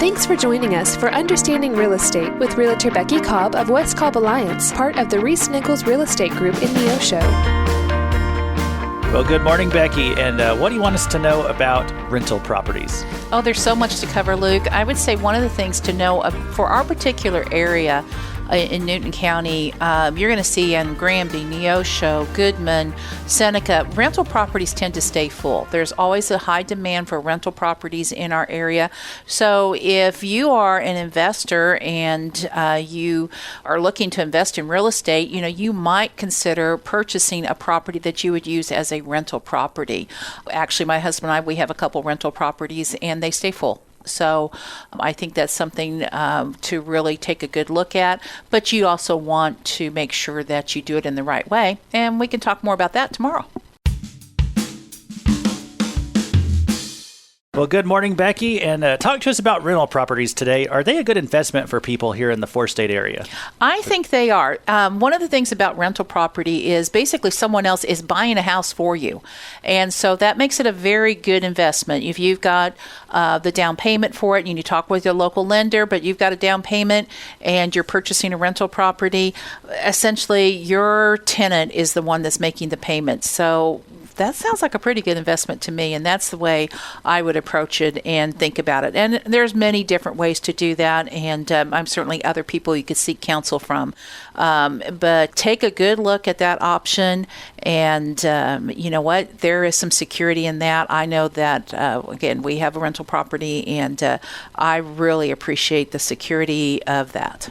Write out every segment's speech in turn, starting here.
Thanks for joining us for Understanding Real Estate with Realtor Becky Cobb of West Cobb Alliance, part of the ReeceNichols Real Estate Group in Neosho. Well, good morning, Becky. And what do you want us to know about rental properties? Oh, there's so much to cover, Luke. I would say one of the things to know for our particular area in Newton County, you're going to see in Granby, Neosho, Goodman, Seneca, rental properties tend to stay full. There's always a high demand for rental properties in our area. So if you are an investor and you are looking to invest in real estate, you might consider purchasing a property that you would use as a rental property. Actually, my husband and I, we have a couple rental properties and they stay full. So I think that's something to really take a good look at. But you also want to make sure that you do it in the right way. And we can talk more about that tomorrow. Well, good morning, Becky, and talk to us about rental properties today. Are they a good investment for people here in the four-state area? I think they are. One of the things about rental property is basically someone else is buying a house for you. And so that makes it a very good investment. If you've got the down payment for it, and you talk with your local lender, but you've got a down payment and you're purchasing a rental property, essentially your tenant is the one that's making the payment. So that sounds like a pretty good investment to me, and that's the way I would approach it and think about it. And there's many different ways to do that, and I'm certainly other people you could seek counsel from. But take a good look at that option, and you know what? There is some security in that. I know that, again, we have a rental property, and I really appreciate the security of that.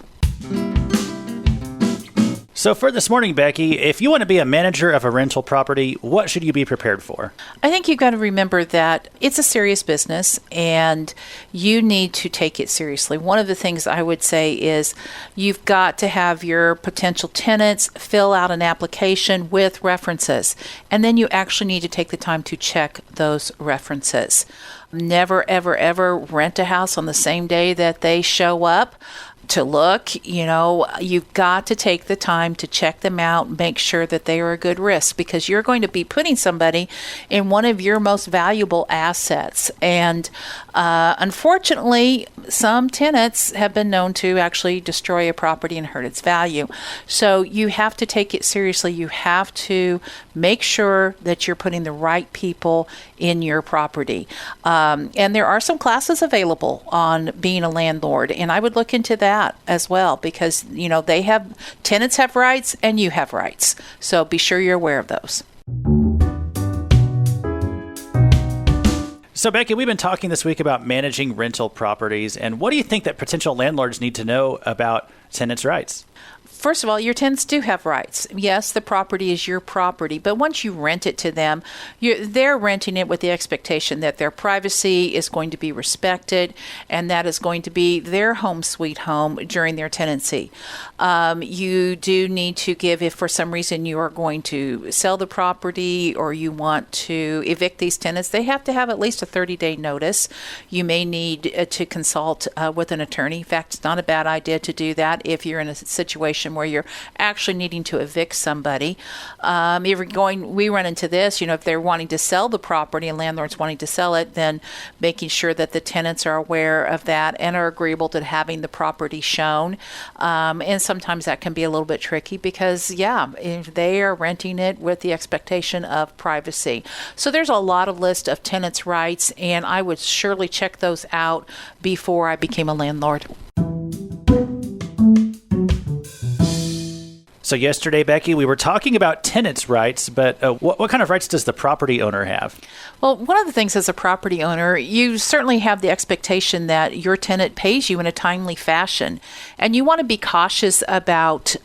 So for this morning, Becky, if you want to be a manager of a rental property, what should you be prepared for? I think you've got to remember that it's a serious business and you need to take it seriously. One of the things I would say is you've got to have your potential tenants fill out an application with references, and then you actually need to take the time to check those references. Never, ever, ever rent a house on the same day that they show up to look. You've got to take the time to check them out, make sure that they are a good risk, because you're going to be putting somebody in one of your most valuable assets. And unfortunately, some tenants have been known to actually destroy a property and hurt its value. So you have to take it seriously. You have to make sure that you're putting the right people in your property. And there are some classes available on being a landlord, and I would look into that as well, because tenants have rights and you have rights. So be sure you're aware of those. So, Becky, we've been talking this week about managing rental properties, and what do you think that potential landlords need to know about tenants' rights? First of all, your tenants do have rights. Yes, the property is your property, but once you rent it to them, they're renting it with the expectation that their privacy is going to be respected, and that is going to be their home sweet home during their tenancy. You do need to give, if for some reason you are going to sell the property or you want to evict these tenants, they have to have at least a 30-day notice. You may need to consult with an attorney. In fact, it's not a bad idea to do that if you're in a situation where you're actually needing to evict somebody. We run into this, if they're wanting to sell the property and landlord's wanting to sell it, then making sure that the tenants are aware of that and are agreeable to having the property shown. And sometimes that can be a little bit tricky because, if they are renting it with the expectation of privacy. So there's a lot of list of tenants' rights, and I would surely check those out before I became a landlord. So yesterday, Becky, we were talking about tenants' rights, but what kind of rights does the property owner have? Well, one of the things as a property owner, you certainly have the expectation that your tenant pays you in a timely fashion. And you want to be cautious about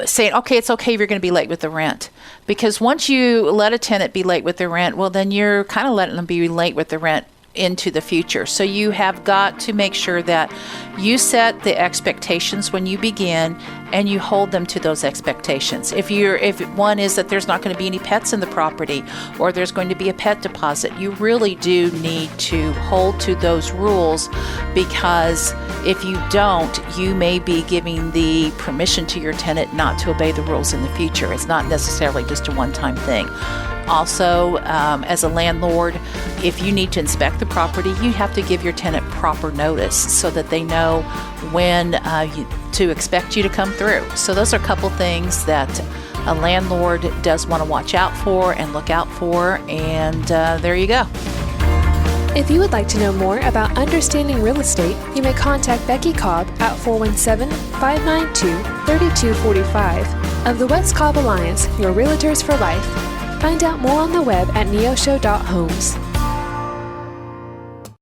saying, okay, it's okay if you're going to be late with the rent. Because once you let a tenant be late with the rent, well, then you're kind of letting them be late with the rent into the future. So you have got to make sure that you set the expectations when you begin and you hold them to those expectations. If one is that there's not going to be any pets in the property or there's going to be a pet deposit, you really do need to hold to those rules, because if you don't, you may be giving the permission to your tenant not to obey the rules in the future. It's not necessarily just a one-time thing. Also, as a landlord, if you need to inspect the property, you have to give your tenant proper notice so that they know when to expect you to come through. So those are a couple things that a landlord does want to watch out for and look out for, and there you go. If you would like to know more about understanding real estate, you may contact Becky Cobb at 417-592-3245 of the West Cobb Alliance, your realtors for life. Find out more on the web at neosho.homes.